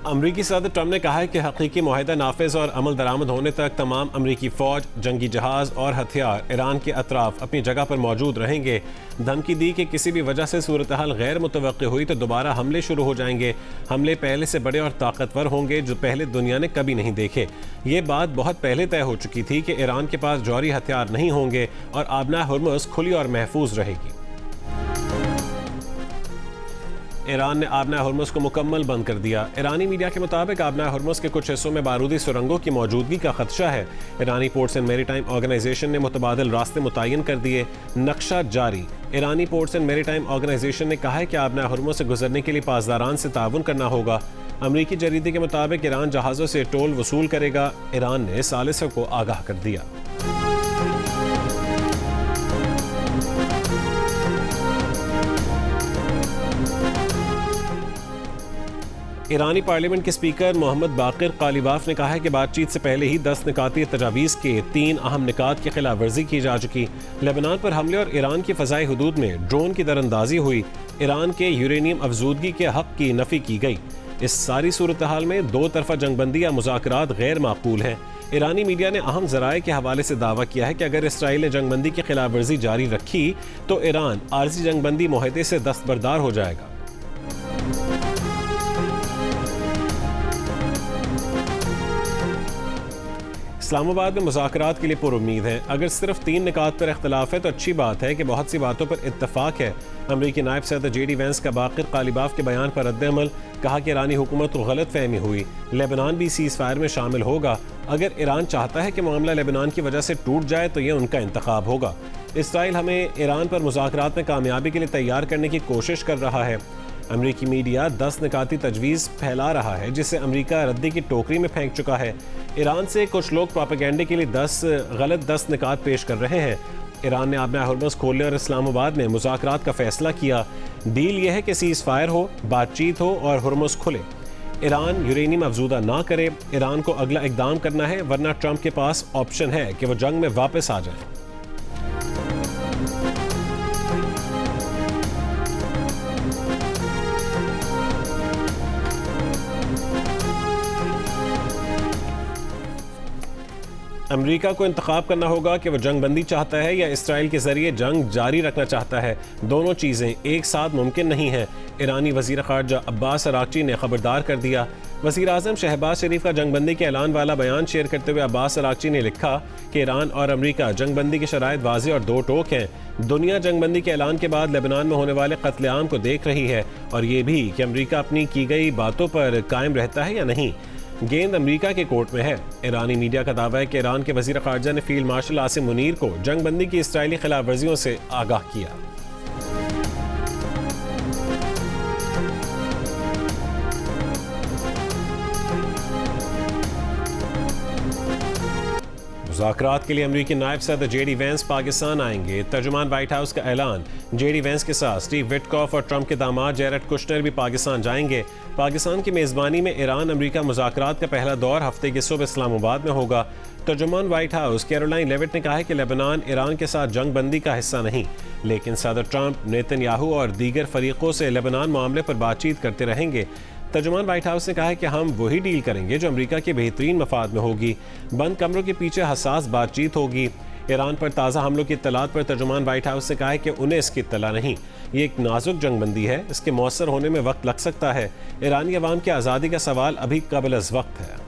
अमरीकी सदर ट्रंप ने कहा है कि हकीकी मुआहदा नाफिज और अमल दरामद होने तक तमाम अमरीकी फौज, जंगी जहाज और हथियार ईरान के अतराफ अपनी जगह पर मौजूद रहेंगे। धमकी दी कि किसी भी वजह से सूरत हाल गैर मुतवक्की हुई तो दोबारा हमले शुरू हो जाएंगे। हमले पहले से बड़े और ताकतवर होंगे जो पहले दुनिया ने कभी नहीं देखे। ये बात बहुत पहले तय हो चुकी थी कि ईरान के पास जौहरी हथियार नहीं होंगे और आबना हुर्मुज़ खुली और महफूज रहेगी। ईरान ने आबना हुर्मुज़ को मुकम्मल बंद कर दिया। ईरानी मीडिया के मुताबिक आबना हुर्मुज़ के कुछ हिस्सों में बारूदी सुरंगों की मौजूदगी का खदशा है। ईरानी पोर्ट्स एंड मैरीटाइम ऑर्गेनाइजेशन ने मुतबादिल रास्ते मुतय्यन कर दिए। नक्शा जारी। ईरानी पोर्ट्स एंड मैरीटाइम ऑर्गेनाइजेशन ने कहा है कि आबना हुर्मुज़ से गुजरने के लिए पासदारान से ताउन करना होगा। अमरीकी जरीदे के मुताबिक ईरान जहाज़ों से टोल वसूल करेगा। ईरान ने सालिसों को आगाह कर दिया। ईरानी पार्लियामेंट के स्पीकर मोहम्मद बाकिर कालिबाफ ने कहा है कि बातचीत से पहले ही 10 निकाती तजावीज़ के 3 अहम निकात की खिलाफ वर्जी की जा चुकी। लेबनान पर हमले और ईरान की फ़ज़ाई हुदूद में ड्रोन की दरअंदाजी हुई। ईरान के यूरेनियम अफजूदगी के हक़ की नफ़ी की गई। इस सारी सूरत हाल में दो तरफ़ा जंगबंदी या मुज़ाकरात गैर माकूल हैं। ईरानी मीडिया ने अहम ज़राए के हवाले से दावा किया है कि अगर इसराइल ने जंगबंदी की खिलाफ वर्जी जारी रखी तो ईरान आरज़ी जंगबंदी मुआहदे से दस्तबरदार हो जाएगा। इस्लामाबाद में मुज़ाकरात के लिए पुरुम्मीद हैं। अगर सिर्फ 3 निकात पर इख्तलाफ है तो अच्छी बात है कि बहुत सी बातों पर इत्तफाक है। अमरीकी नायब सदर JD वैंस का बाकिर कालिबाफ के बयान पर रद्द-ए-अमल। कहा कि ईरानी हुकूमत को गलत फहमी हुई। लेबनान भी सीज़ फायर में शामिल होगा। अगर ईरान चाहता है कि मामला लेबनान की वजह से टूट जाए तो यह उनका इंतखाब होगा। इसराइल हमें ईरान पर मुज़ाकरात में कामयाबी के लिए तैयार करने की कोशिश कर रहा है। अमरीकी मीडिया 10 निकाती तजवीज़ फैला रहा है जिसे अमरीका रद्दी की टोकरी में फेंक चुका है। ईरान से कुछ लोग प्रोपेगेंडे के लिए 10 निकात पेश कर रहे हैं। ईरान ने आबना हुर्मुज़ खोलने और इस्लामाबाद में मुज़ाकरात का फैसला किया। डील यह है कि सीज़ फायर हो, बातचीत हो और हुर्मुज़ खुले। ईरान यूरेनियम अफजूदा ना करे। ईरान को अगला इकदाम करना है वरना ट्रंप के पास ऑप्शन है कि वो जंग में वापस आ जाए। अमेरिका को इंतखाब करना होगा कि वह जंगबंदी चाहता है या इसराइल के जरिए जंग जारी रखना चाहता है। दोनों चीज़ें एक साथ मुमकिन नहीं है। ईरानी वज़ीर ख़ारजा अब्बास अराग़ची ने खबरदार कर दिया। वज़ीर आज़म शहबाज शरीफ का जंगबंदी के ऐलान वाला बयान शेयर करते हुए अब्बास अराग़ची ने लिखा कि ईरान और अमेरिका जंगबंदी की शराइत वाज़ेह और दो टोक हैं। दुनिया जंगबंदी के ऐलान के बाद लेबनान में होने वाले कत्लेआम को देख रही है और ये भी कि अमेरिका अपनी की गई बातों पर कायम रहता है या नहीं। गेंद अमेरिका के कोर्ट में है। ईरानी मीडिया का दावा है कि ईरान के वज़ीर ख़ारजा ने फील्ड मार्शल आसिम मुनीर को जंगबंदी की इसराइली खिलाफ वर्जियों से आगाह किया। मुज़ाकरात के लिए अमरीकी नायब सदर JD वैंस पाकिस्तान आएंगे। तर्जुमान व्हाइट हाउस का ऐलान। JD वैंस के साथ स्टीव विटकॉफ और ट्रंप के दामाद जेरेड कुशनर भी पाकिस्तान जाएंगे। पाकिस्तान की मेज़बानी में ईरान अमरीका मुज़ाकरात का पहला दौर हफ्ते की सुबह इस्लामाबाद में होगा। तर्जुमान व्हाइट हाउस कैरोलाइन लेविट ने कहा है कि लेबनान ईरान के साथ जंग बंदी का हिस्सा नहीं, लेकिन सदर ट्रंप, नेतन्याहू और दीगर फरीकों से लेबनान मामले पर बातचीत करते रहेंगे। तर्जुमान व्हाइट हाउस ने कहा है कि हम वही डील करेंगे जो अमेरिका के बेहतरीन मफाद में होगी। बंद कमरों के पीछे हसास बातचीत होगी। ईरान पर ताज़ा हमलों की इत्तलात पर तर्जुमान व्हाइट हाउस ने कहा है कि उन्हें इसकी इत्तला नहीं। ये एक नाजुक जंगबंदी है, इसके मौसर होने में वक्त लग सकता है। ईरानी अवाम की आज़ादी का सवाल अभी कबल अज़ वक्त है।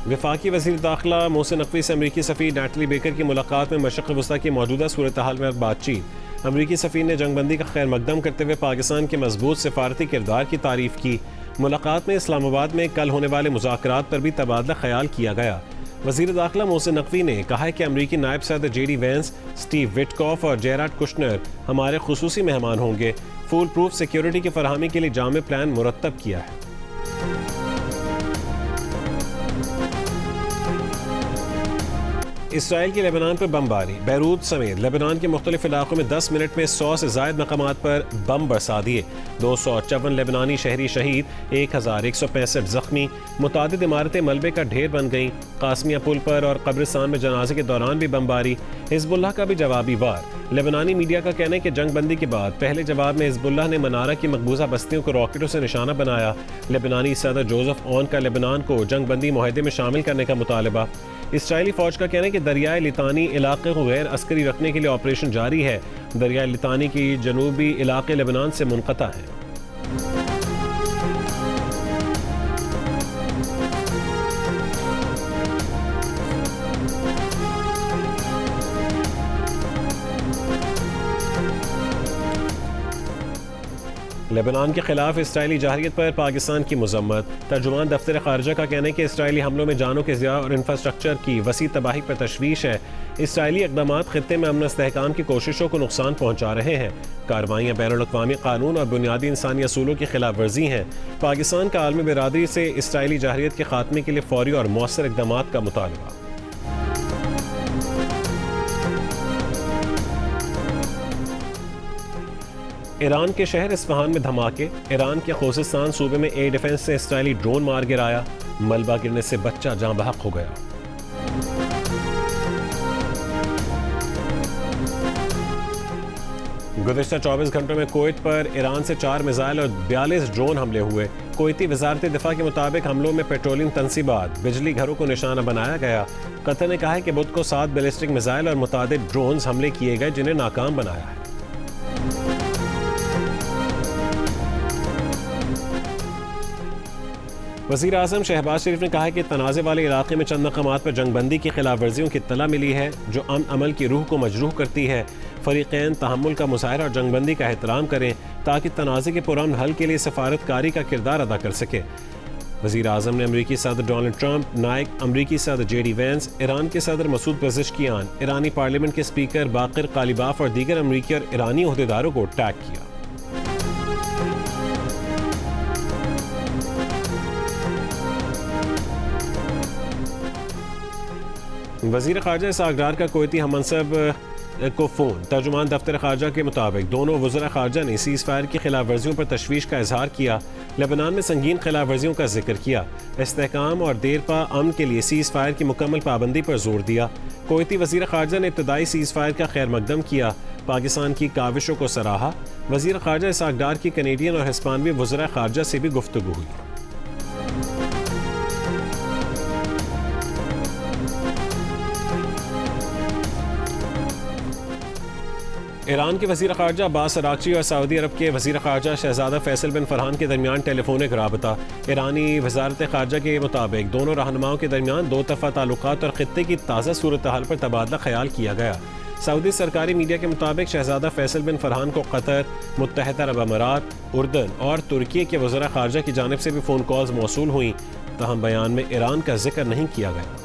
वफाकी वज़ीर दाखिला मोहसिन नकवी से अमरीकी सफ़ीर नैटली बेकर की मुलाकात में मशरिक़ वस्ता की मौजूदा सूरत हाल में बातचीत। अमरीकी सफ़ीर ने जंगबंदी का खैर मकदम करते हुए पाकिस्तान के मजबूत सिफारती किरदार की तारीफ़ की। मुलाकात में इस्लामाबाद में कल होने वाले मुज़ाकरात पर भी तबादला ख्याल किया गया। वज़ीर दाखिला मोहसिन नकवी ने कहा है कि अमरीकी नायब सदर JD वैंस, स्टीव विटकॉफ और जेराड कुशनर हमारे खुसूसी मेहमान होंगे। फूल प्रूफ सिक्योरिटी की फराहमी के लिए जामे प्लान मुरतब किया है। इसराइल की लेबनान पर बमबारी। बैरूत समेत लेबनान के मुख्तलिफ इलाकों में 10 मिनट में 100 से ज़ायद मकामात पर बम बरसा दिए। 254 लेबनानी शहरी शहीद, 1165 जख्मी। मुतादिद इमारतें मलबे का ढेर बन गईं। कासमिया पुल पर और कब्रिस्तान में जनाजे के दौरान भी बमबारी। हिजबुल्लाह का भी जवाबी वार। लेबनानी मीडिया का कहना है कि जंग बंदी के बाद पहले जवाब में हिजबुल्लाह ने मनारा की मकबूजा बस्तियों को रॉकेटों से निशाना बनाया। लेबनानी सदर जोसेफ ऑन का लेबनान को जंग बंदी मुआहदे में शामिल करने का मुतालबा। इसराइली फौज का कहना है कि दरियाए लितानी इलाके को गैर अस्करी रखने के लिए ऑपरेशन जारी है। दरियाए लितानी की जनूबी इलाके लेबनान से मुनक़ता है। लेबनान के खिलाफ इसराइली जाहिरियत पर पाकिस्तान की मजम्मत। तर्जुमान दफ्तर खारजा का कहना है कि इसराइली हमलों में जानों के ज़िया और इंफ्रास्ट्रक्चर की वसी तबाही पर तशवीश है। इसराइली इक़दाम खित्ते में अमन इस्तेहकाम की कोशिशों को नुकसान पहुँचा रहे हैं। कार्रवाइयाँ बैनुल-अक़वामी कानून और बुनियादी इंसानी असूलों की खिलाफ वर्जी हैं। पाकिस्तान का आलमी बिरादरी से इसराइली जाहिरियत के खात्मे के लिए फौरी और मौसर इक़दाम का मुतालबा। ईरान के शहर इस्फहान में धमाके। ईरान के खोजिस्तान सूबे में एयर डिफेंस से इसराइली ड्रोन मार गिराया। मलबा गिरने से बच्चा जाँ बहक हो गया। गुज़िश्ता 24 घंटों में कुवैत पर ईरान से 4 मिसाइल और 42 ड्रोन हमले हुए। कुवैती वज़ारत दिफा के मुताबिक हमलों में पेट्रोलियम तनसीबात, बिजली घरों को निशाना बनाया गया। कतर ने कहा है कि बुध को 7 बैलिस्टिक मिसाइल और मुतादिद ड्रोन हमले किए गए जिन्हें नाकाम बनाया है। वज़ीर आज़म शहबाज शरीफ ने कहा है कि तनाज़े वाले इलाके में चंद मकामात पर जंगबंदी की खिलाफ वर्जियों की इत्तला मिली है जो अमल की रूह को मजरूह करती है। फ़रीक़ैन तहम्मुल का मुज़ाहरा और जंगबंदी का एहतराम करें ताकि तनाज़े के पुरअमन हल के लिए सफारतकारी का किरदार अदा कर सके। वज़ीर आज़म ने अमरीकी सदर डोनाल्ड ट्रंप, नायक अमरीकी सदर JD वैंस, ईरान के सदर मसूद पेज़ेश्कियान, ईरानी पार्लियामेंट के स्पीकर बाक़िर कालिबाफ और दीगर अमरीकी और ईरानी ओहदेदारों को टैग किया। वज़ीर ख़ारजा इसहाक़ डार का कुवैती हममनसब को फ़ोन। तर्जुमान दफ्तर ख़ारजा के मुताबिक दोनों वज़रा ख़ारजा ने सीज़ फायर की खिलाफ वर्जियों पर तशवीश का इजहार किया। लेबनान में संगीन खिलाफ वर्जियों का जिक्र किया। इस्तेहकाम और देरपा अमन के लिए सीज़ फायर की मुकम्मल पाबंदी पर जोर दिया। कुवैती वज़ीर ख़ारजा ने इब्तदाई सीज़ फायर का खैर मकदम किया। पाकिस्तान की काविशों को सराहा। वज़ीर ख़ारजा इसहाक़ डार की कनेडियन और हिस्पानवी वज़रा ख़ारजा से भी गुफ्तगू हुई। ईरान के वज़ीर ख़ारजा अब्बास अराग़ची और सऊदी अरब के वज़ीर ख़ारजा शहज़ादा फैसल बिन फरहान के दरमियान टेलीफोनिक राबता। ईरानी वज़ारत ख़ारजा के मुताबिक दोनों रहनुमाओं के दरमियान दो तरफ़ा ताल्लुकात और ख़ित्ते की ताज़ा सूरत हाल पर तबादला ख्याल किया गया। सऊदी सरकारी मीडिया के मुताबिक शहज़ादा फैसल बिन फरहान को कतर, मुत्तहिदा अरब अमारात, उर्दन और तुर्की के वज़रा ख़ारजा की जानिब से भी फ़ोन कॉल्स मौसूल हुई। तहम बयान में ईरान का जिक्र नहीं किया गया।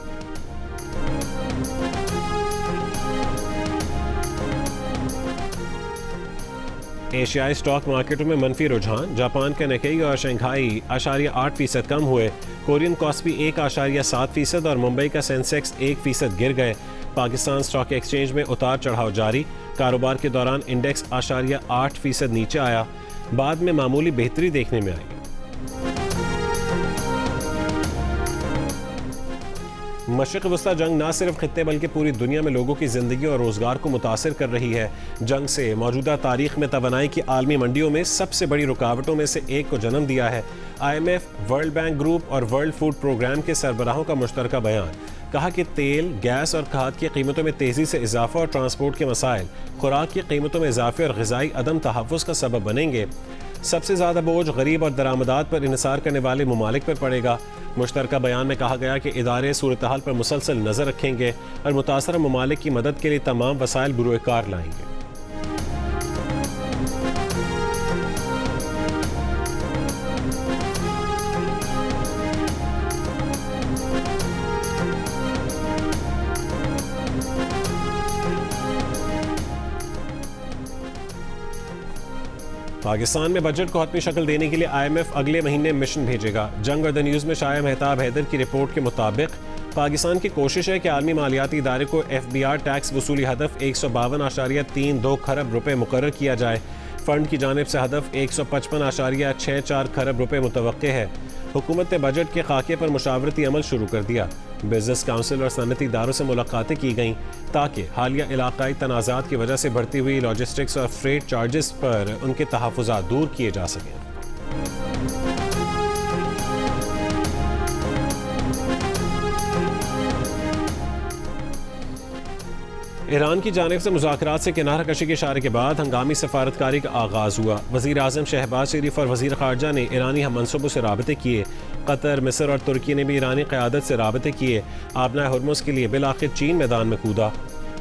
एशियाई स्टॉक मार्केटों में मनफी रुझान। जापान का निक्केई और शंघाई 8% कम हुए। कोरियन कॉस्पी 1.7% और मुंबई का सेंसेक्स 1% गिर गए। पाकिस्तान स्टॉक एक्सचेंज में उतार चढ़ाव जारी। कारोबार के दौरान इंडेक्स 8% नीचे आया, बाद में मामूली बेहतरी देखने में आई। मशरिक़ वस्ता जंग न सिर्फ खित्ते बल्कि पूरी दुनिया में लोगों की ज़िंदगी और रोज़गार को मुतासर कर रही है। जंग से मौजूदा तारीख में तवानाई की आलमी मंडियों में सबसे बड़ी रुकावटों में से एक को जन्म दिया है। IMF, वर्ल्ड बैंक ग्रुप और वर्ल्ड फूड प्रोग्राम के सरबराहों का मुश्तरका बयान। कहा कि तेल, गैस और खाद की कीमतों में तेज़ी से इजाफा और ट्रांसपोर्ट के मसाइल खुराक की कीमतों में इजाफे और ग़िज़ाई अदम तहफ़्फ़ुज़ का सबब बनेंगे। सबसे ज़्यादा बोझ गरीब और दरामदात पर इन्हिसार करने वाले ममालिक पर पड़ेगा। मुश्तरका बयान में कहा गया कि इदारे सूरत हाल पर मुसलसल नज़र रखेंगे और मुतासरा ममालिक की मदद के लिए तमाम वसाइल बुरुए कार लाएंगे। पाकिस्तान में बजट को हतमी शक्ल देने के लिए IMF अगले महीने मिशन भेजेगा। जंग और द न्यूज़ में शाया मेहताब हैदर की रिपोर्ट के मुताबिक पाकिस्तान की कोशिश है कि आलमी मालियाती इदारे को FBR टैक्स वसूली हदफ 152.32 खरब रुपए मुकर्रर किया जाए। फंड की जानिब से हदफ 155.64 खरब रुपए मुतवक्के है। हुकूमत ने बजट के खाके पर मुशावरती अमल शुरू कर दिया। बिजनेस काउंसिल और सनती इदारों से मुलाकातें की गईं ताकि हालिया इलाकाई तनाज़ात की वजह से बढ़ती हुई लॉजिस्टिक्स और फ्रेट चार्जेस पर उनके तहफ़्फ़ुज़ात दूर किए जा सकें। ईरान की जानिब से मुज़ाकरात से किनारा कशी के इशारे के बाद हंगामी सफारतकारी का आगाज़ हुआ। वज़ीर आज़म शहबाज शरीफ और वज़ीर ख़ारजा ने ईरानी हम मनसूबों से राबते किए। कतर, मिस्र और तुर्की ने भी ईरानी क़यादत से राबते किए। आबना हुर्मुज़ के लिए बिलाखिर चीन मैदान में कूदा।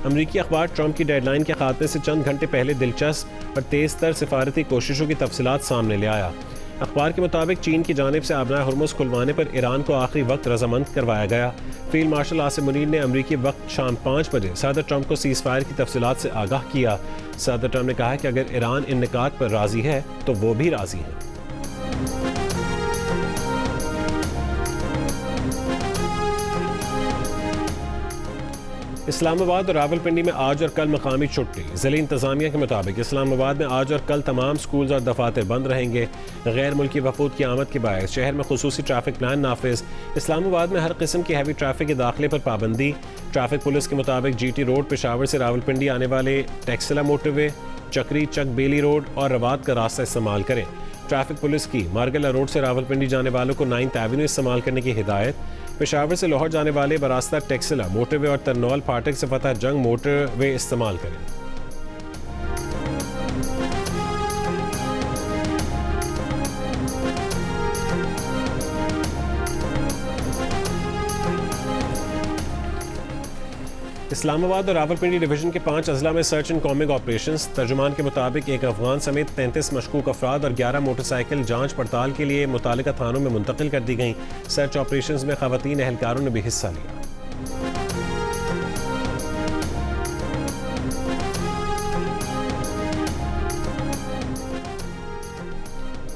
अमरीकी अखबार ट्रंप की डेडलाइन के खात्मे से चंद घंटे पहले दिलचस्प और तेज़ तर सिफारती कोशिशों की तफसीलात सामने ले आया। अखबार के मुताबिक चीन की जानिब से आबना हुर्मुज़ खुलवाने पर ईरान को आखिरी वक्त रजामंद करवाया गया। फील्ड मार्शल आसिम मुनीर ने अमरीकी वक्त शाम 5 बजे सदर ट्रंप को सीज़ फायर की तफसीलात से आगाह किया। सदर ट्रंप ने कहा कि अगर ईरान इन निकात पर राज़ी है तो वो भी राज़ी है। इस्लामाबाद और रावलपिंडी में आज और कल मकामी छुट्टी। ज़िला इंतज़ामिया के मुताबिक इस्लामाबाद में आज और कल तमाम स्कूल्स और दफातर बंद रहेंगे। गैर मुल्की वफूद की आमद के बायस शहर में खुसूसी ट्रैफिक प्लान नाफिज। इस्लामाबाद में हर किस्म की हैवी ट्रैफिक के दाखिले पर पाबंदी। ट्रैफिक पुलिस के मुताबिक GT रोड पेशावर से रावलपिंडी आने वाले टेक्सला मोटरवे, चक्री चक बेली रोड और रवात का रास्ता इस्तेमाल करें। ट्रैफिक पुलिस की मारगला रोड से रावलपिंडी जाने वालों को 9th एवेन्यू इस्तेमाल करने की हिदायत। पेशावर से लाहौर जाने वाले बरास्ता टेक्सला मोटरवे और तरनौल फाटक से फतह जंग मोटरवे इस्तेमाल करें। इस्लामाबाद और रावलपिंडी डिवीजन के 5 अजला में सर्च एंड कॉमिंग ऑपरेशंस। तर्जुमान के मुताबिक एक अफगान समेत 33 मशकूक अफराद और 11 मोटरसाइकिल जांच पड़ताल के लिए मुतालिका थानों में मुंतकिल कर दी गई। सर्च ऑपरेशंस में खवातीन एहलकारों ने भी हिस्सा लिया।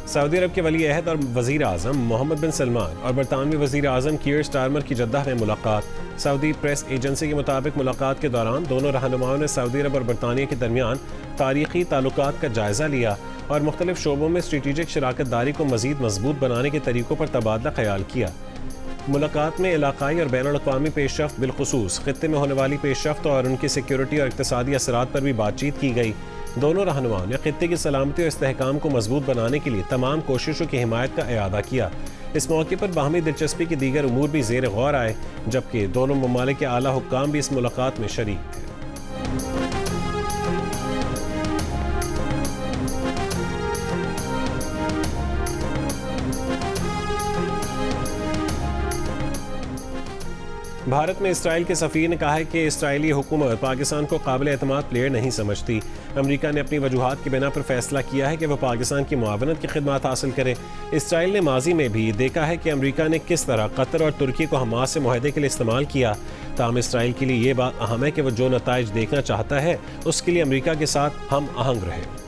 सऊदी अरब के वली अहद और वज़ीर आज़म मोहम्मद बिन सलमान और बरतानवी वज़ीर आज़म कीर स्टारमर की जद्दा में मुलाकात। सऊदी प्रेस एजेंसी के मुताबिक मुलाकात के दौरान दोनों रहनुमाओं ने सऊदी अरब और बरतानिया के दरमियान तारीखी ताल्लुकात का जायज़ा लिया और मुख्तलिफ शोबों में स्ट्रेटेजिक शराकत दारी को मज़ीद मजबूत बनाने के तरीक़ों पर तबादला ख्याल किया। मुलाकात में इलाकाई और बैनुल-अक़वामी पेशरफ्त, बिलखुसूस खित्ते में होने वाली पेशरफ्त और उनकी सिक्योरिटी और इक़्तिसादी असरात पर भी बातचीत की गई। दोनों रहनुमाओं ने खित्ते की सलामती और इस्तेहकाम को मजबूत बनाने के लिए तमाम कोशिशों की हिमायत का इआदा किया। इस मौके पर बाहमी दिलचस्पी के दीगर उमूर भी ज़ेर गौर आए, जबकि दोनों ममालिक के आला हुक्काम भी इस मुलाकात में शरीक थे। भारत में इसराइल के सफ़ीर ने कहा है कि इसराइली हुकूमत पाकिस्तान को काबिल एतमाद प्लेयर नहीं समझती। अमरीका ने अपनी वजूहात की बिना पर फैसला किया है कि वह पाकिस्तान की मुआवनत की खिदमत हासिल करे। इसराइल ने माजी में भी देखा है कि अमरीका ने किस तरह कतर और तुर्की को हमास से मुआहदे के लिए इस्तेमाल किया। ताहम इसराइल के लिए ये बात अहम है कि वह जो नताइज देखना चाहता है उसके लिए अमरीका के साथ हम आहंग रहे।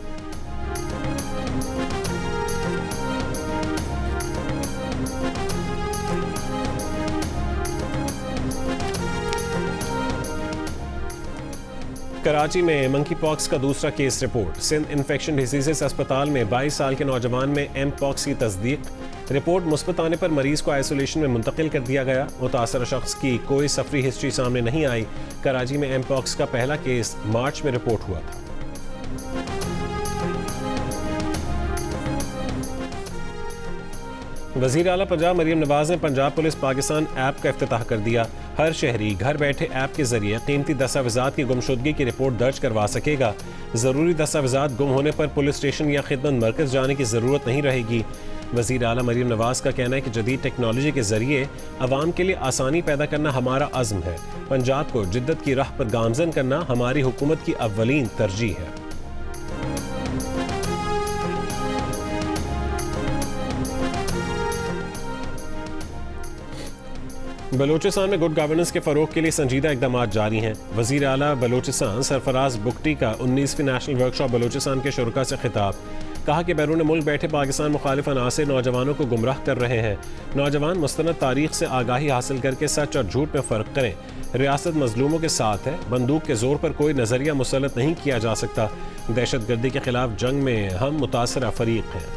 कराची में मंकी पॉक्स का दूसरा case report. Sindh infection diseases अस्पताल में 22 साल के नौजवान में एम पॉक्स की तस्दीक। रिपोर्ट मुस्बत आने पर मरीज को आइसोलेशन में मुंतकिल कर दिया गया। मुतासर शख्स की कोई सफरी हिस्ट्री सामने नहीं आई। कराची में एम पॉक्स का पहला केस मार्च में रिपोर्ट हुआ था। वज़ीर आला पंजाब मरीम नवाज ने पंजाब पुलिस पाकिस्तान ऐप का इफ्तिताह कर दिया। हर शहरी घर बैठे ऐप के जरिए कीमती दस्तावेज़ात की गुमशुदगी की रिपोर्ट दर्ज करवा सकेगा। ज़रूरी दस्तावेज़ात गुम होने पर पुलिस स्टेशन या खिदमत मरकज़ जाने की ज़रूरत नहीं रहेगी। वज़ीर आला मरीम नवाज का कहना है कि जदीद टेक्नोलॉजी के जरिए आवाम के लिए आसानी पैदा करना हमारा अज़्म है। पंजाब को जिद्दत की राह पर गामज़न करना हमारी हुकूमत की अव्वलीन तरजीह है। बलूचिस्तान में गुड गवर्नेंस के फ़रोग के लिए संजीदा इक़दाम जारी हैं। वज़ीर आला बलूचिस्तान सरफराज बुगटी का 19वीं नेशनल वर्कशॉप बलूचिस्तान के शुरका से खिताब। कहा कि बैरून मुल्क बैठे पाकिस्तान मुखालिफ अनासर नौजवानों को गुमराह कर रहे हैं। नौजवान मुस्तनद तारीख से आगाही हासिल करके सच और झूठ में फ़र्क करें। रियासत मजलूमों के साथ है, बंदूक के जोर पर कोई नज़रिया मुसलत नहीं किया जा सकता। दहशत गर्दी के खिलाफ जंग में हम मुतासरा फरीक हैं।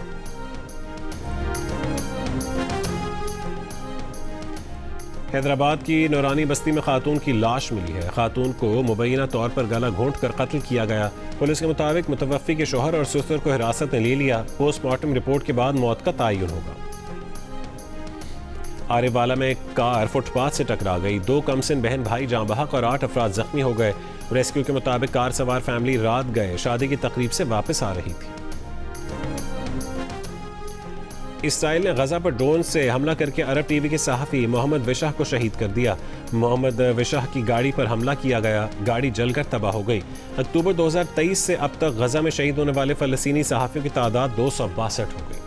हैदराबाद की नौरानी बस्ती में खातून की लाश मिली है। खातून को मुबैना तौर पर गला घोंट कर कत्ल किया गया। पुलिस के मुताबिक मुतवफ़ी के शौहर और ससुर को हिरासत में ले लिया। पोस्टमार्टम रिपोर्ट के बाद मौत का तयन होगा। आरेवाला में एक कार फुटपाथ से टकरा गई। 2 कमसिन बहन भाई जाँ बहक और 8 अफराद जख्मी हो गए। रेस्क्यू के मुताबिक कार सवार फैमिली रात गए शादी की तकरीब से वापस आ रही थी। इसराइल ने गजा पर ड्रोन से हमला करके अरब टीवी के सहाफ़ी मोहम्मद विशाह को शहीद कर दिया। मोहम्मद विशाह की गाड़ी पर हमला किया गया, गाड़ी जलकर तबाह हो गई। अक्टूबर 2023 से अब तक गजा में शहीद होने वाले फ़लस्तीनी सहाफ़ियों की तादाद 262 हो गई।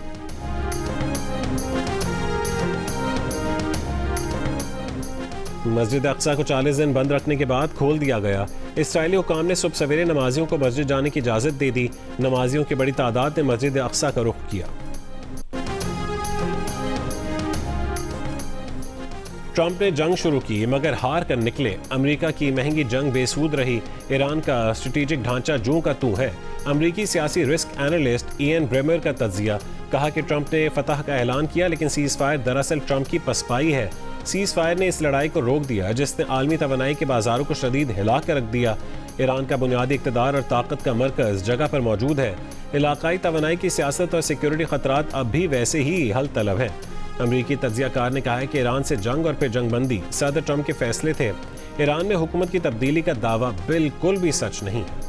मस्जिद अक्सा को 40 दिन बंद रखने के बाद खोल दिया गया। इसराइली हुकाम ने सुबह सवेरे नमाजियों को मस्जिद जाने की इजाज़त दे दी। नमाजियों की बड़ी तादाद ने मस्जिद अक्सा का रुख किया। ट्रंप ने जंग शुरू की मगर हार कर निकले। अमेरिका की महंगी जंग बेसूद रही। ईरान का स्ट्रेटेजिक ढांचा जूं का तू है। अमेरिकी सियासी रिस्क एनालिस्ट इयन ब्रेमर का तज्जिया। कहा कि ट्रंप ने फतह का ऐलान किया लेकिन सीज़ फायर दरअसल ट्रंप की पसपाई है। सीज़ फायर ने इस लड़ाई को रोक दिया जिसने आलमी तवानाई के बाजारों को शदीद हिला कर रख दिया। ईरान का बुनियादी इक़्तिदार और ताकत का मरकज़ जगह पर मौजूद है। इलाकाई तवानाई की सियासत और सिक्योरिटी ख़तरात अब भी वैसे ही हल तलब हैं। अमरीकी तज्जियाकार ने कहा है कि ईरान से जंग और फिर जंगबंदी सदर ट्रंप के फैसले थे। ईरान में हुकूमत की तब्दीली का दावा बिल्कुल भी सच नहीं है।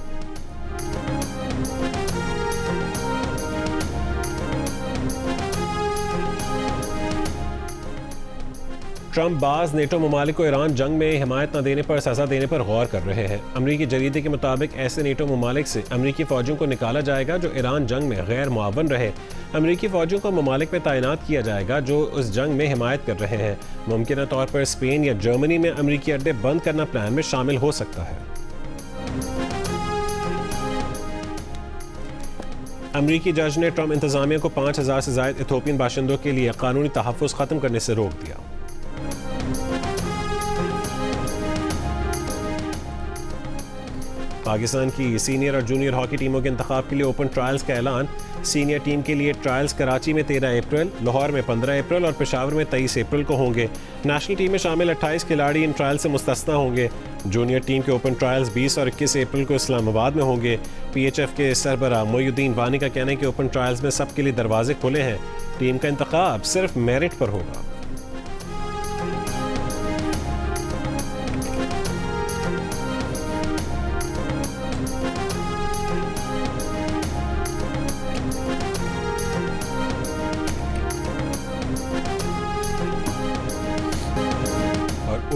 ट्रंप बाज नेटो ममालिक को ईरान जंग में हिमायत न देने पर सजा देने पर गौर कर रहे हैं। अमरीकी जरीदे के मुताबिक ऐसे नेटो ममालिक से अमरीकी फौजियों को निकाला जाएगा जो ईरान जंग में गैर मुआवन रहे। अमरीकी फौजियों को ममालिक में तैनात किया जाएगा जो उस जंग में हिमायत कर रहे हैं। मुमकिन तौर पर स्पेन या जर्मनी में अमरीकी अड्डे बंद करना प्लान में शामिल हो सकता है। अमरीकी जज ने ट्रंप इंतजामिया को 5000 से ज़ायद इथोपियन बाशिंदों के लिए कानूनी तहफ़्फ़ुज़ ख़त्म करने से रोक दिया। पाकिस्तान की सीनियर और जूनियर हॉकी टीमों के इंतखाब के लिए ओपन ट्रायल्स का ऐलान। सीनियर टीम के लिए ट्रायल्स कराची में 13 अप्रैल, लाहौर में 15 अप्रैल और पेशावर में 23 अप्रैल को होंगे। नेशनल टीम में शामिल 28 खिलाड़ी इन ट्रायल से मुस्तस्ना होंगे। जूनियर टीम के ओपन ट्रायल्स 20 और 21 अप्रैल को इस्लामाबाद में होंगे। PHF के सरबरा मोयुद्दीन वानी का कहना है कि ओपन ट्रायल्स में सबके लिए दरवाजे खुले हैं। टीम का इंतखाब सिर्फ मेरिट पर होगा।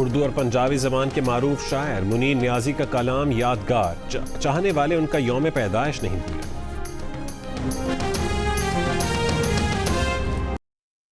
उर्दू और पंजाबी ज़बान के मारूफ शायर मुनीर नियाज़ी का कलाम यादगार। चाहने वाले उनका यौम पैदाइश नहीं भूले।